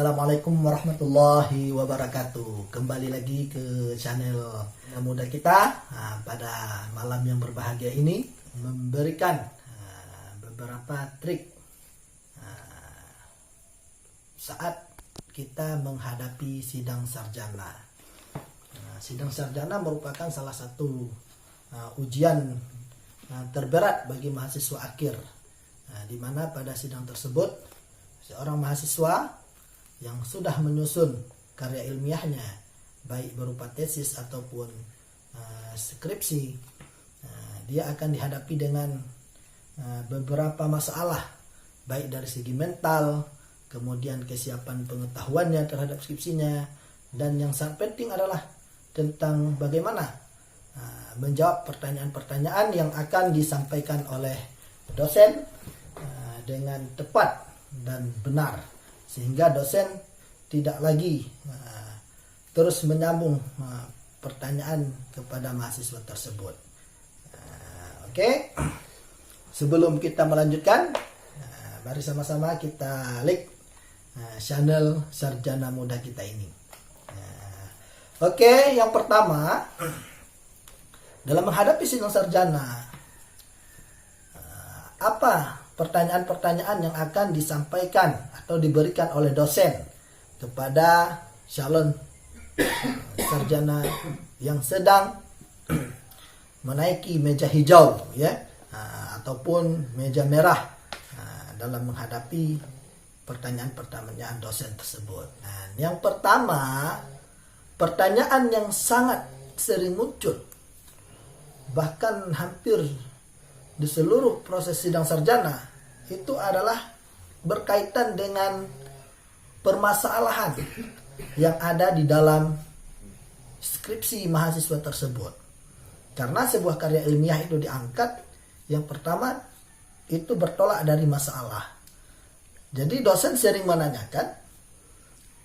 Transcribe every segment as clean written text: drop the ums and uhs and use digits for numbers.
Assalamualaikum warahmatullahi wabarakatuh. Kembali lagi ke channel muda kita. Pada malam yang berbahagia ini memberikan beberapa trik saat kita menghadapi sidang sarjana. Sidang sarjana merupakan salah satu ujian terberat bagi mahasiswa akhir, di mana pada sidang tersebut seorang mahasiswa yang sudah menyusun karya ilmiahnya, baik berupa tesis ataupun skripsi, dia akan dihadapi dengan beberapa masalah, baik dari segi mental, kemudian kesiapan pengetahuannya terhadap skripsinya, dan yang sangat penting adalah tentang bagaimana menjawab pertanyaan-pertanyaan yang akan disampaikan oleh dosen dengan tepat dan benar, sehingga dosen tidak lagi terus menyambung pertanyaan kepada mahasiswa tersebut. Oke. Sebelum kita melanjutkan, mari sama-sama kita like channel Sarjana Muda kita ini. Oke, yang pertama, dalam menghadapi sidang sarjana, apa pertanyaan-pertanyaan yang akan disampaikan atau diberikan oleh dosen kepada calon sarjana yang sedang menaiki meja hijau, ataupun meja merah dalam menghadapi pertanyaan-pertanyaan dosen tersebut. Nah, yang pertama, pertanyaan yang sangat sering muncul, bahkan hampir di seluruh proses sidang sarjana, itu adalah berkaitan dengan permasalahan yang ada di dalam skripsi mahasiswa tersebut. Karena sebuah karya ilmiah itu diangkat, yang pertama itu bertolak dari masalah. Jadi dosen sering menanyakan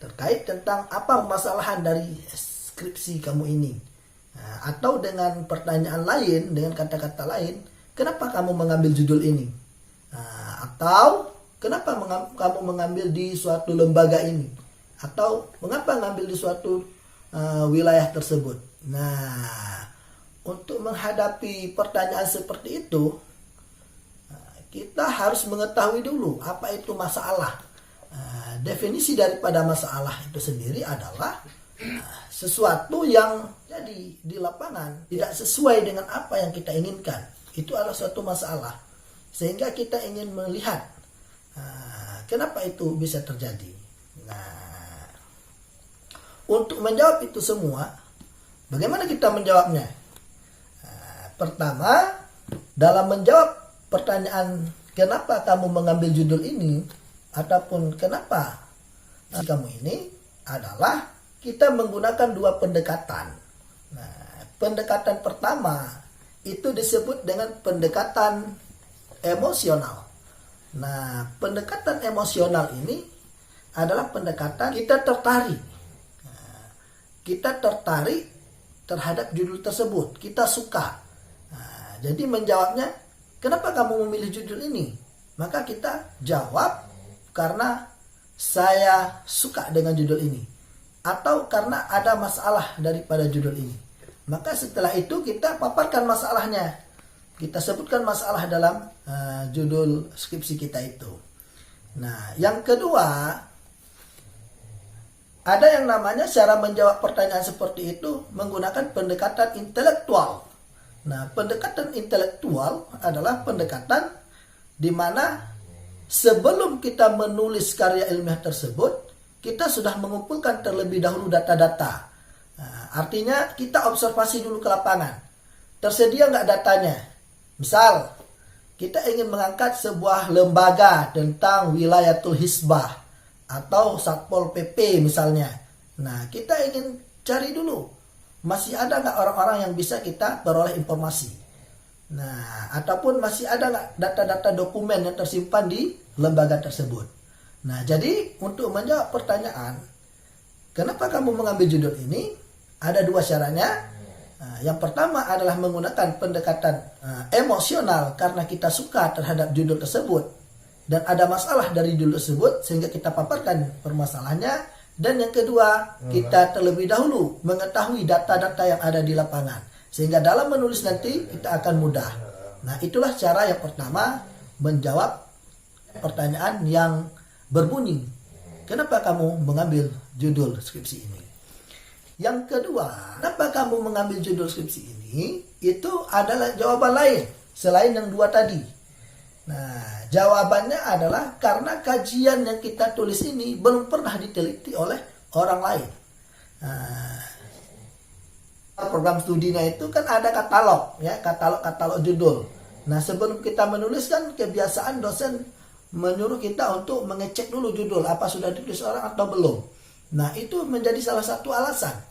terkait tentang apa permasalahan dari skripsi kamu ini. Atau dengan pertanyaan lain, dengan kata-kata lain, kenapa kamu mengambil judul ini? Atau kenapa kamu mengambil di suatu lembaga ini? Atau mengapa mengambil di suatu wilayah tersebut? Nah, untuk menghadapi pertanyaan seperti itu, kita harus mengetahui dulu apa itu masalah. Definisi daripada masalah itu sendiri adalah sesuatu yang jadi di lapangan tidak sesuai dengan apa yang kita inginkan. Itu adalah suatu masalah, sehingga kita ingin melihat kenapa itu bisa terjadi. Nah, untuk menjawab itu semua, bagaimana kita menjawabnya? Pertama, dalam menjawab pertanyaan kenapa kamu mengambil judul ini ataupun kenapa kamu ini, adalah kita menggunakan dua pendekatan. Nah, pendekatan pertama itu disebut dengan pendekatan emosional. Nah, pendekatan emosional ini adalah pendekatan kita tertarik. Kita tertarik terhadap judul tersebut, kita suka. Jadi menjawabnya, kenapa kamu memilih judul ini? Maka kita jawab, karena saya suka dengan judul ini. Atau karena ada masalah daripada judul ini. Maka setelah itu kita paparkan masalahnya. Kita sebutkan masalah dalam judul skripsi kita itu. Nah, yang kedua, ada yang namanya cara menjawab pertanyaan seperti itu menggunakan pendekatan intelektual. Nah, pendekatan intelektual adalah pendekatan di mana sebelum kita menulis karya ilmiah tersebut, kita sudah mengumpulkan terlebih dahulu data-data. Artinya kita observasi dulu ke lapangan. Tersedia nggak datanya? Misal, kita ingin mengangkat sebuah lembaga tentang wilayatul hisbah atau Satpol PP misalnya. Nah, kita ingin cari dulu, masih ada nggak orang-orang yang bisa kita peroleh informasi. Nah, ataupun masih ada nggak data-data dokumen yang tersimpan di lembaga tersebut. Nah, jadi untuk menjawab pertanyaan, kenapa kamu mengambil judul ini? Ada dua caranya. Yang pertama adalah menggunakan pendekatan emosional karena kita suka terhadap judul tersebut. dan ada masalah dari judul tersebut sehingga kita paparkan permasalahannya. Dan yang kedua, kita terlebih dahulu mengetahui data-data yang ada di lapangan sehingga dalam menulis nanti kita akan mudah. Nah, itulah cara yang pertama menjawab pertanyaan yang berbunyi, kenapa kamu mengambil judul skripsi ini? Yang kedua, kenapa kamu mengambil judul skripsi ini? Itu adalah jawaban lain selain yang dua tadi. Nah, jawabannya adalah karena kajian yang kita tulis ini belum pernah diteliti oleh orang lain. Nah, program studinya itu kan ada katalog, ya, katalog judul. Nah, sebelum kita menulis kan kebiasaan dosen menyuruh kita untuk mengecek dulu judul apa sudah ditulis orang atau belum. Nah, itu menjadi salah satu alasan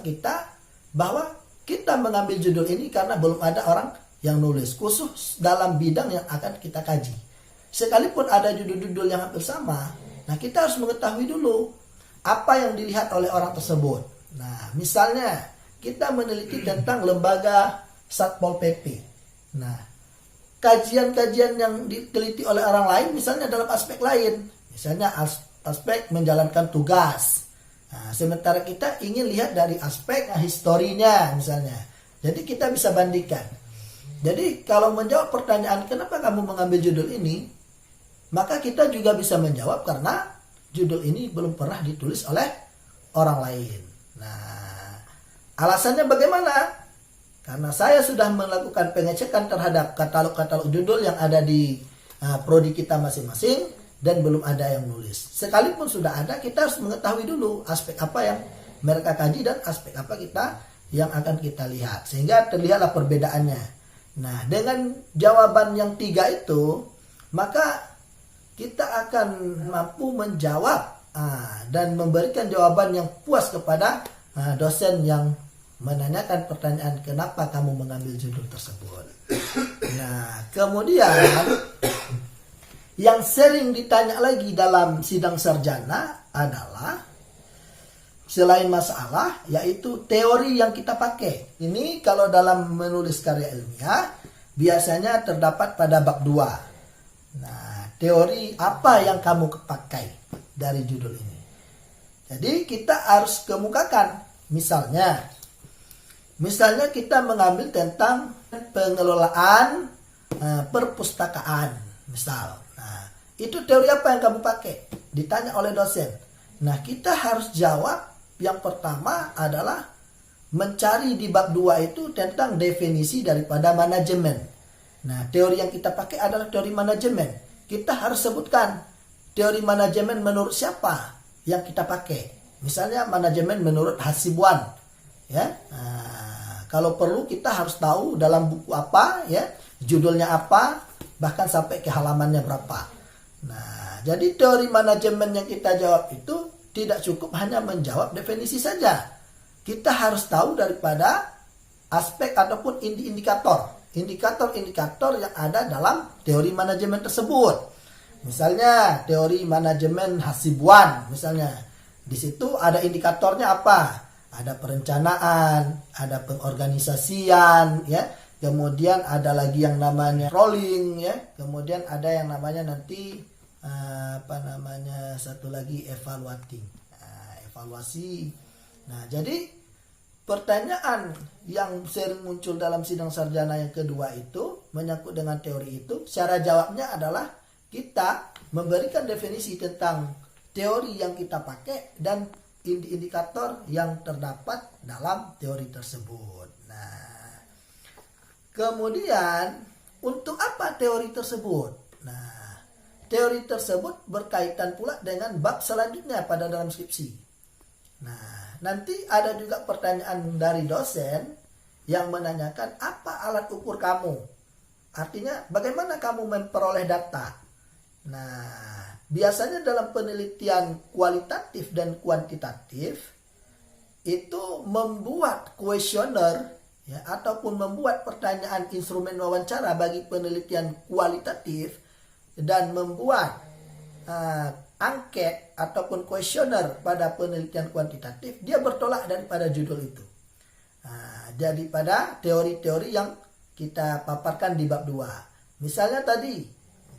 kita bahwa kita mengambil judul ini karena belum ada orang yang nulis khusus dalam bidang yang akan kita kaji. Sekalipun ada judul-judul yang hampir sama, nah kita harus mengetahui dulu apa yang dilihat oleh orang tersebut. Nah, misalnya kita meneliti tentang lembaga Satpol PP. Nah, kajian-kajian yang diteliti oleh orang lain misalnya dalam aspek lain, misalnya aspek menjalankan tugas. Nah, sementara kita ingin lihat dari aspek historinya misalnya. Jadi kita bisa bandingkan. Jadi kalau menjawab pertanyaan kenapa kamu mengambil judul ini, maka kita juga bisa menjawab karena judul ini belum pernah ditulis oleh orang lain. Nah, alasannya bagaimana? Karena saya sudah melakukan pengecekan terhadap katalog-katalog judul yang ada di prodi kita masing-masing dan belum ada yang nulis. Sekalipun sudah ada, kita harus mengetahui dulu aspek apa yang mereka kaji dan aspek apa yang akan kita lihat. Sehingga terlihatlah perbedaannya. Nah, dengan jawaban yang 3 itu, maka kita akan mampu menjawab dan memberikan jawaban yang puas kepada dosen yang menanyakan pertanyaan kenapa kamu mengambil judul tersebut. Nah, kemudian yang sering ditanya lagi dalam sidang sarjana adalah selain masalah, yaitu teori yang kita pakai. Ini kalau dalam menulis karya ilmiah, biasanya terdapat pada bab 2. Nah, teori apa yang kamu pakai dari judul ini? Jadi kita harus kemukakan. Misalnya kita mengambil tentang pengelolaan perpustakaan, misal. Nah, itu teori apa yang kamu pakai? Ditanya oleh dosen. Nah, kita harus jawab. Yang pertama adalah mencari di bab 2 itu tentang definisi daripada manajemen. Nah, teori yang kita pakai adalah teori manajemen. Kita harus sebutkan teori manajemen menurut siapa yang kita pakai. Misalnya manajemen menurut Hasibuan, ya. Nah, kalau perlu kita harus tahu dalam buku apa, ya, judulnya apa, bahkan sampai ke halamannya berapa. Nah, jadi teori manajemen yang kita jawab itu tidak cukup hanya menjawab definisi saja. Kita harus tahu daripada aspek ataupun indikator yang ada dalam teori manajemen tersebut. Misalnya teori manajemen Hasibuan, misalnya di situ ada indikatornya apa? Ada perencanaan, ada pengorganisasian, ya. Kemudian ada lagi yang namanya rolling, ya. Kemudian ada yang namanya nanti satu lagi evaluasi. Nah, jadi pertanyaan yang sering muncul dalam sidang sarjana yang kedua itu menyangkut dengan teori itu, cara jawabnya adalah kita memberikan definisi tentang teori yang kita pakai dan indikator yang terdapat dalam teori tersebut. Nah, kemudian untuk apa teori tersebut? Nah, teori tersebut berkaitan pula dengan bab selanjutnya pada dalam skripsi. Nah, nanti ada juga pertanyaan dari dosen yang menanyakan apa alat ukur kamu. Artinya bagaimana kamu memperoleh data. Nah, biasanya dalam penelitian kualitatif dan kuantitatif itu membuat kuesioner, ya, ataupun membuat pertanyaan instrumen wawancara bagi penelitian kualitatif dan membuat angket ataupun kuesioner pada penelitian kuantitatif, dia bertolak daripada judul itu. Daripada teori-teori yang kita paparkan di bab 2. Misalnya tadi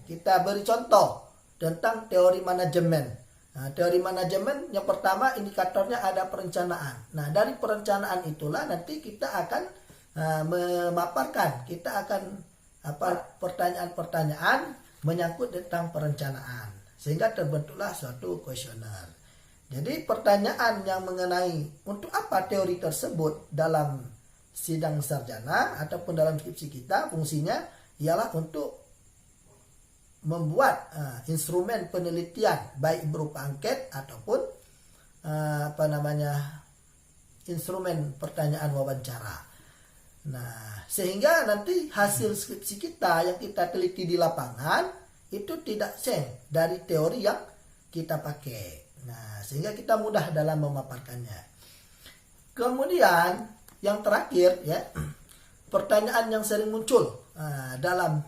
kita beri contoh tentang teori manajemen. Nah, teori manajemen yang pertama indikatornya ada perencanaan. Nah, dari perencanaan itulah nanti kita akan memaparkan, kita akan pertanyaan-pertanyaan menyangkut tentang perencanaan, sehingga terbentuklah suatu kuesioner. Jadi pertanyaan yang mengenai untuk apa teori tersebut dalam sidang sarjana ataupun dalam skripsi kita, fungsinya ialah untuk membuat instrumen penelitian baik berupa angket ataupun instrumen pertanyaan wawancara. Nah, sehingga nanti hasil skripsi kita yang kita teliti di lapangan itu tidak share dari teori yang kita pakai. Nah, sehingga kita mudah dalam memaparkannya. Kemudian yang terakhir ya, pertanyaan yang sering muncul dalam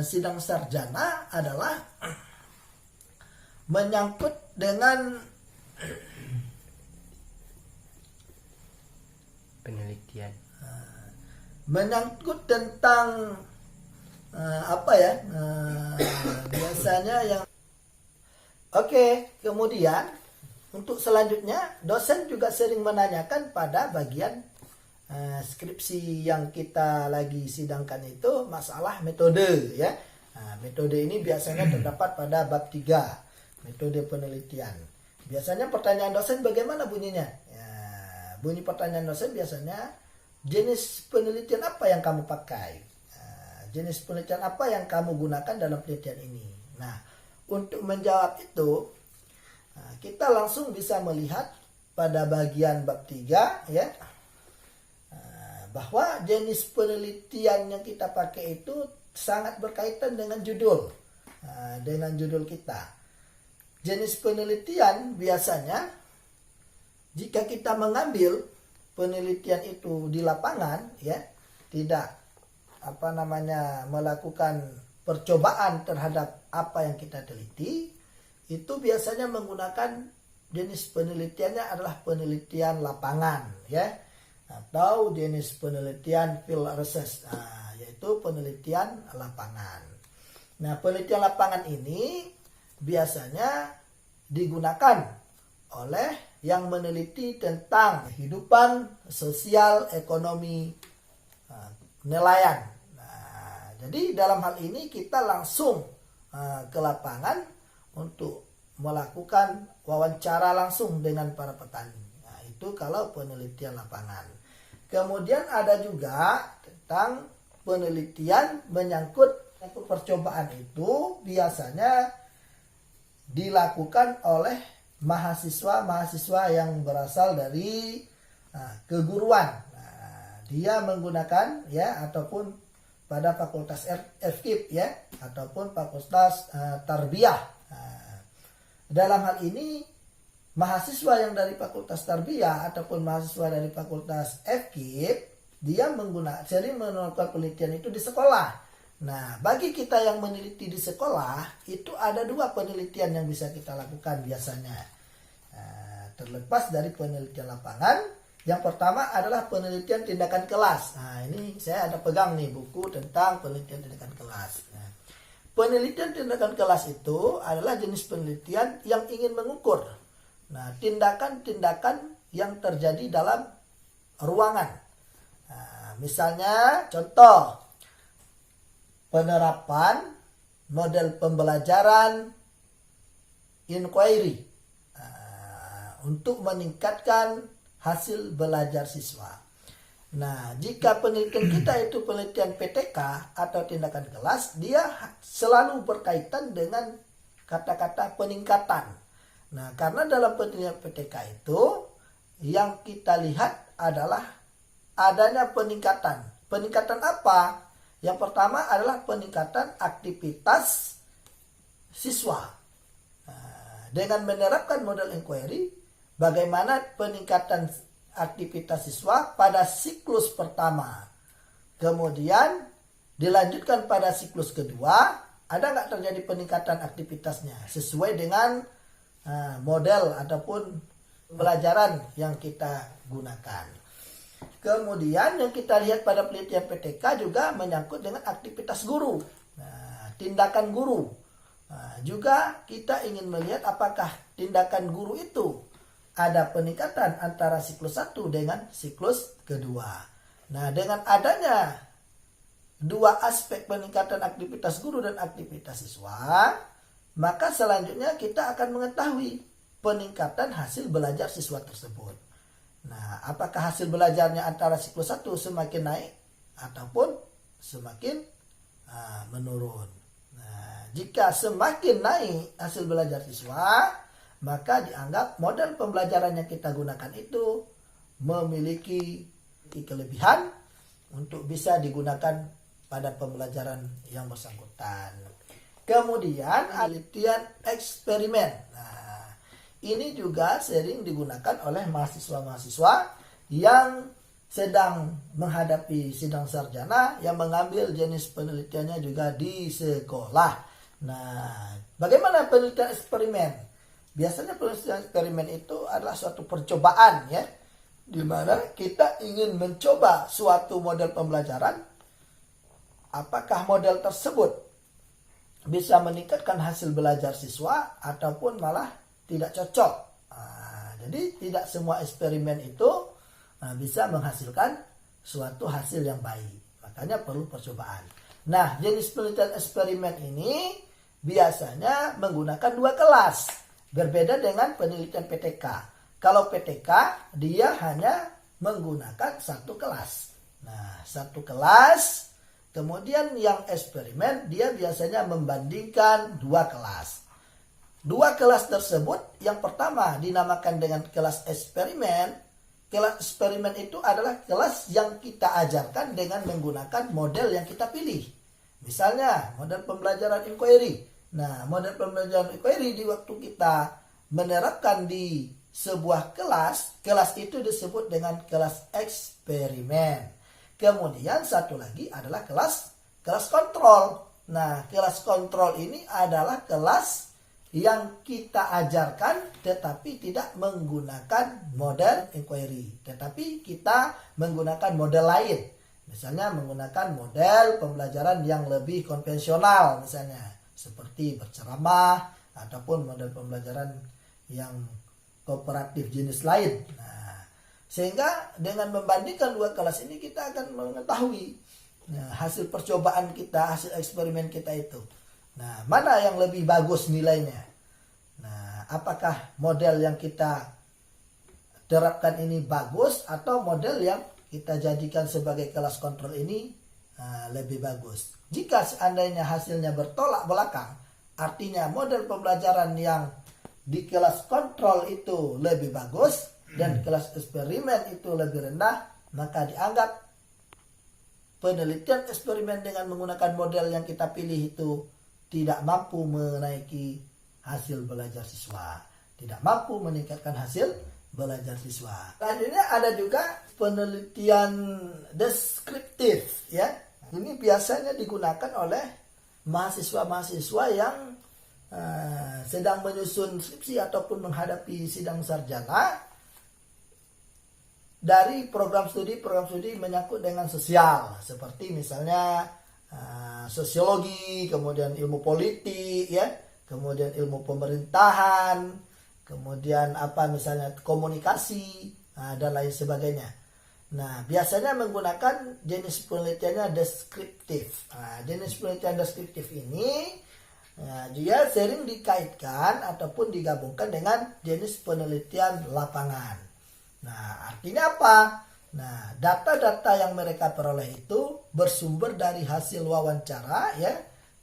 sidang sarjana adalah menyangkut dengan penelitian, menyangkut tentang biasanya yang kemudian untuk selanjutnya dosen juga sering menanyakan pada bagian skripsi yang kita lagi sidangkan itu masalah metode ya. Nah, metode ini biasanya terdapat pada bab 3, metode penelitian. Biasanya pertanyaan dosen bagaimana bunyinya? Ya, bunyi pertanyaan dosen biasanya jenis penelitian apa yang kamu pakai? Jenis penelitian apa yang kamu gunakan dalam penelitian ini? Nah, untuk menjawab itu kita langsung bisa melihat pada bagian bab 3 ya, bahwa jenis penelitian yang kita pakai itu sangat berkaitan dengan judul kita. Jenis penelitian biasanya jika kita mengambil penelitian itu di lapangan ya, tidak melakukan percobaan terhadap apa yang kita teliti, itu biasanya menggunakan jenis penelitiannya adalah penelitian lapangan ya, atau jenis penelitian field research, yaitu penelitian lapangan. Nah, penelitian lapangan ini biasanya digunakan oleh yang meneliti tentang kehidupan sosial ekonomi nelayan. Nah, jadi dalam hal ini kita langsung ke lapangan untuk melakukan wawancara langsung dengan para petani. Nah, itu kalau penelitian lapangan. Kemudian ada juga tentang penelitian menyangkut percobaan, itu biasanya dilakukan oleh mahasiswa yang berasal dari keguruan. Nah, dia menggunakan ya, ataupun pada fakultas FKIP ya, ataupun fakultas tarbiyah. Dalam hal ini mahasiswa yang dari fakultas tarbiyah ataupun mahasiswa dari fakultas FKIP, dia sering melakukan penelitian itu di sekolah. Nah, bagi kita yang meneliti di sekolah, itu ada 2 penelitian yang bisa kita lakukan biasanya. Terlepas dari penelitian lapangan, yang pertama adalah penelitian tindakan kelas. Nah, ini saya ada pegang nih buku tentang penelitian tindakan kelas. Nah, penelitian tindakan kelas itu adalah jenis penelitian yang ingin mengukur tindakan-tindakan yang terjadi dalam ruangan. Nah, misalnya contoh penerapan model pembelajaran inquiry untuk meningkatkan hasil belajar siswa. Nah, jika penelitian kita itu penelitian PTK atau tindakan kelas, dia selalu berkaitan dengan kata-kata peningkatan. Nah, karena dalam penelitian PTK itu yang kita lihat adalah adanya peningkatan. Peningkatan apa? Yang pertama adalah peningkatan aktivitas siswa. Nah, dengan menerapkan model inquiry, bagaimana peningkatan aktivitas siswa pada siklus pertama, kemudian dilanjutkan pada siklus kedua, ada nggak terjadi peningkatan aktivitasnya sesuai dengan model ataupun pelajaran yang kita gunakan. Kemudian yang kita lihat pada penelitian PTK juga menyangkut dengan aktivitas guru. Nah, tindakan guru. Juga kita ingin melihat apakah tindakan guru itu ada peningkatan antara siklus 1 dengan siklus kedua. Nah, dengan adanya dua aspek peningkatan aktivitas guru dan aktivitas siswa, maka selanjutnya kita akan mengetahui peningkatan hasil belajar siswa tersebut. Nah, apakah hasil belajarnya antara siklus 1 semakin naik ataupun semakin menurun. Nah, jika semakin naik hasil belajar siswa, maka dianggap model pembelajaran yang kita gunakan itu memiliki kelebihan untuk bisa digunakan pada pembelajaran yang bersangkutan. Kemudian penelitian eksperimen. Nah, ini juga sering digunakan oleh mahasiswa-mahasiswa yang sedang menghadapi sidang sarjana yang mengambil jenis penelitiannya juga di sekolah. Nah, bagaimana penelitian eksperimen? Biasanya penelitian eksperimen itu adalah suatu percobaan ya, di mana kita ingin mencoba suatu model pembelajaran. Apakah model tersebut bisa meningkatkan hasil belajar siswa ataupun malah tidak cocok. Jadi tidak semua eksperimen itu bisa menghasilkan suatu hasil yang baik. Makanya perlu percobaan. Nah, jenis penelitian eksperimen ini biasanya menggunakan dua kelas. Berbeda dengan penelitian PTK. Kalau PTK dia hanya menggunakan satu kelas. Nah, satu kelas. Kemudian yang eksperimen dia biasanya membandingkan dua kelas. Dua kelas tersebut yang pertama dinamakan dengan kelas eksperimen. Kelas eksperimen itu adalah kelas yang kita ajarkan dengan menggunakan model yang kita pilih. Misalnya model pembelajaran inquiry. Nah, model pembelajaran inquiry di waktu kita menerapkan di sebuah kelas, kelas itu disebut dengan kelas eksperimen. Kemudian satu lagi adalah kelas kontrol. Nah, kelas kontrol ini adalah kelas yang kita ajarkan tetapi tidak menggunakan model inquiry, tetapi kita menggunakan model lain. Misalnya menggunakan model pembelajaran yang lebih konvensional, misalnya seperti berceramah ataupun model pembelajaran yang kooperatif jenis lain. Nah, sehingga dengan membandingkan dua kelas ini kita akan mengetahui hasil percobaan kita, hasil eksperimen kita itu. Nah, mana yang lebih bagus nilainya? Nah, apakah model yang kita terapkan ini bagus atau model yang kita jadikan sebagai kelas kontrol ini lebih bagus? Jika seandainya hasilnya bertolak belakang, artinya model pembelajaran yang di kelas kontrol itu lebih bagus dan kelas eksperimen itu lebih rendah, maka dianggap penelitian eksperimen dengan menggunakan model yang kita pilih itu tidak mampu menaiki hasil belajar siswa, tidak mampu meningkatkan hasil belajar siswa. Selanjutnya ada juga penelitian deskriptif ya. Ini biasanya digunakan oleh mahasiswa-mahasiswa yang sedang menyusun skripsi ataupun menghadapi sidang sarjana dari program studi menyangkut dengan sosial, seperti misalnya sosiologi, kemudian ilmu politik ya, kemudian ilmu pemerintahan, kemudian misalnya komunikasi dan lain sebagainya. Nah, biasanya menggunakan jenis penelitiannya deskriptif. Jenis penelitian deskriptif ini dia sering dikaitkan ataupun digabungkan dengan jenis penelitian lapangan. Nah, artinya apa? Nah, data-data yang mereka peroleh itu bersumber dari hasil wawancara ya,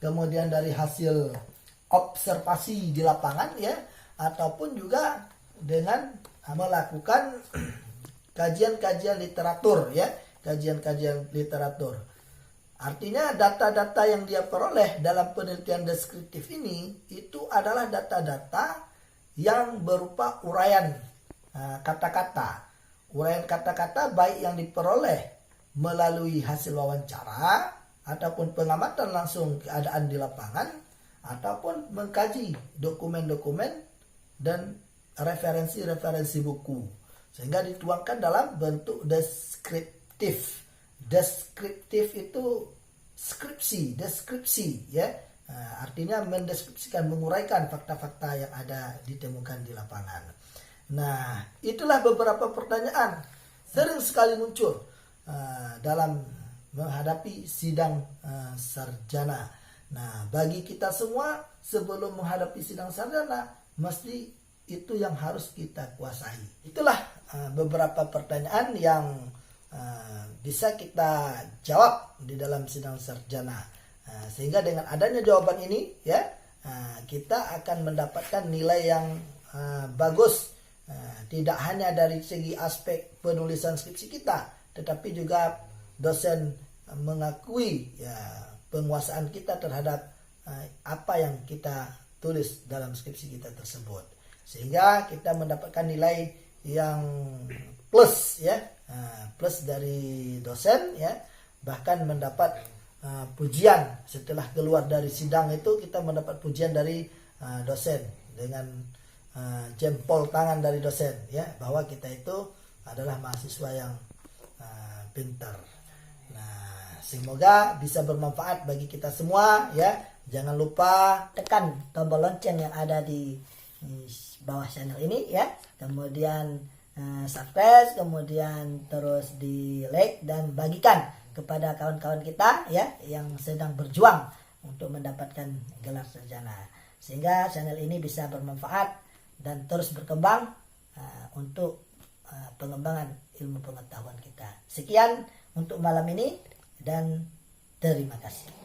kemudian dari hasil observasi di lapangan ya, ataupun juga dengan melakukan kajian-kajian literatur ya, kajian-kajian literatur. Artinya data-data yang dia peroleh dalam penelitian deskriptif ini itu adalah data-data yang berupa uraian kata-kata. Uraian kata-kata baik yang diperoleh melalui hasil wawancara ataupun pengamatan langsung keadaan di lapangan ataupun mengkaji dokumen-dokumen dan referensi-referensi buku sehingga dituangkan dalam bentuk deskriptif. Deskriptif itu deskripsi ya. Artinya mendeskripsikan, menguraikan fakta-fakta yang ada ditemukan di lapangan. Nah, itulah beberapa pertanyaan sering sekali muncul dalam menghadapi sidang sarjana. Nah, bagi kita semua sebelum menghadapi sidang sarjana, mesti itu yang harus kita kuasai. Itulah beberapa pertanyaan yang bisa kita jawab di dalam sidang sarjana. Sehingga dengan adanya jawaban ini, ya, kita akan mendapatkan nilai yang bagus. Tidak hanya dari segi aspek penulisan skripsi kita, tetapi juga dosen mengakui ya penguasaan kita terhadap apa yang kita tulis dalam skripsi kita tersebut, sehingga kita mendapatkan nilai yang plus, ya, plus dari dosen, ya, bahkan mendapat pujian setelah keluar dari sidang itu. Kita mendapat pujian dari dosen dengan jempol tangan dari dosen, ya, bahwa kita itu adalah mahasiswa yang pintar. Nah, semoga bisa bermanfaat bagi kita semua, ya. Jangan lupa tekan tombol lonceng yang ada di bawah channel ini, ya. Kemudian subscribe, kemudian terus di like dan bagikan kepada kawan-kawan kita, ya, yang sedang berjuang untuk mendapatkan gelar sarjana, sehingga channel ini bisa bermanfaat dan terus berkembang untuk pengembangan ilmu pengetahuan kita. Sekian untuk malam ini dan terima kasih.